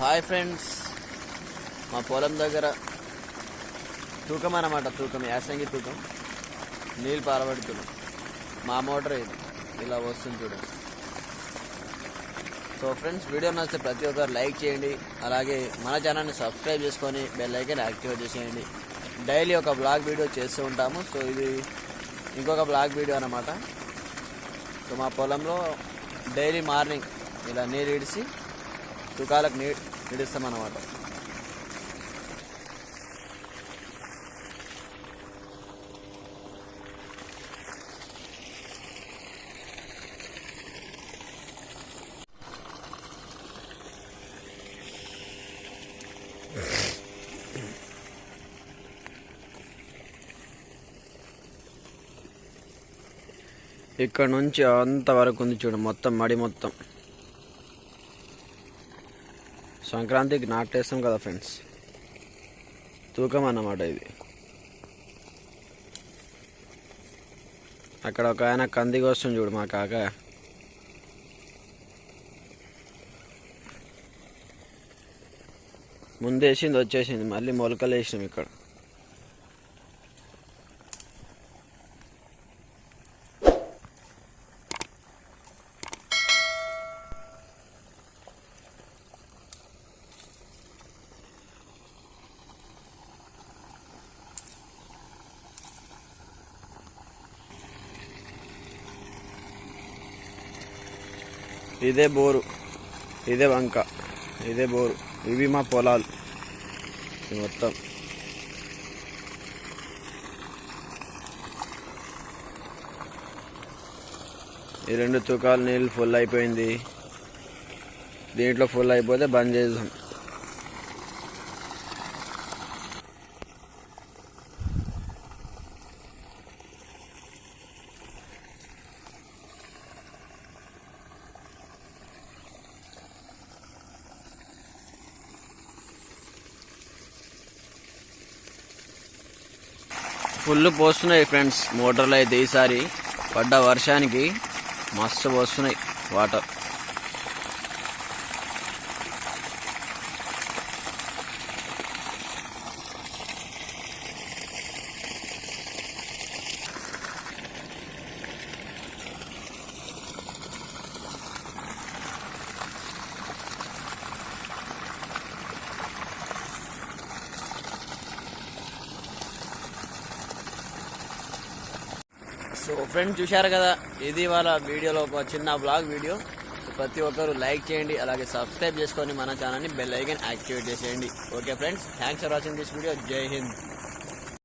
Hi friends, మా పొలం దగ్గర తూకం అన్నమాట. తూకం యాసంగి తూకం నీళ్ళు పారబడుతున్నాం. మా మోటార్ ఇది ఇలా వస్తుంది చూడండి. సో ఫ్రెండ్స్, వీడియో నచ్చితే ప్రతి ఒక్కరు లైక్ చేయండి. అలాగే మన ఛానల్ని సబ్స్క్రైబ్ చేసుకొని బెల్ ఐకాన్ యాక్టివేట్ చేసేయండి. డైలీ ఒక బ్లాగ్ వీడియో చేస్తూ ఉంటాము. సో ఇది ఇంకొక బ్లాగ్ వీడియో అన్నమాట. సో మా పొలంలో డైలీ మార్నింగ్ ఇలా నీరు ఇడిసి తుకాలకు ఇడిస్తామన్నమాట. ఇక్కడ నుంచి అంతవరకు ఉంది చూడు, మొత్తం మడి. మొత్తం సంక్రాంతికి నాటేస్తాం కదా ఫ్రెండ్స్, తూకం అన్నమాట ఇది. అక్కడ ఒక ఆయన కందికి వస్తుంది చూడు, మా కాక. ముందేసింది వచ్చేసింది, మళ్ళీ మొలకలు వేసినాం ఇక్కడ. ఇదే బోరు, ఇదే వంక, ఇదే బోరు. ఇవి మా పొలాలు మొత్తం. ఈ 2 తూకాలు నీళ్ళు ఫుల్ అయిపోయింది. దీంట్లో ఫుల్ అయిపోతే బంద్ చేద్దాం. ఫుల్ పోస్తున్నాయి ఫ్రెండ్స్ మోటార్లు అయితే. ఈసారి పడ్డ వర్షానికి మస్తు పోస్తున్నాయి వాటర్. సో ఫ్రెండ్స్, చూశారు కదా, ఇది వాళ్ళ వీడియోలో ఒక చిన్న బ్లాగ్ వీడియో. ప్రతి ఒక్కరు లైక్ చేయండి, అలాగే సబ్స్క్రైబ్ చేసుకొని మన ఛానల్ని బెల్ ఐకాన్ యాక్టివేట్ చేసేయండి. Okay friends, thanks for watching this video. జై హింద్.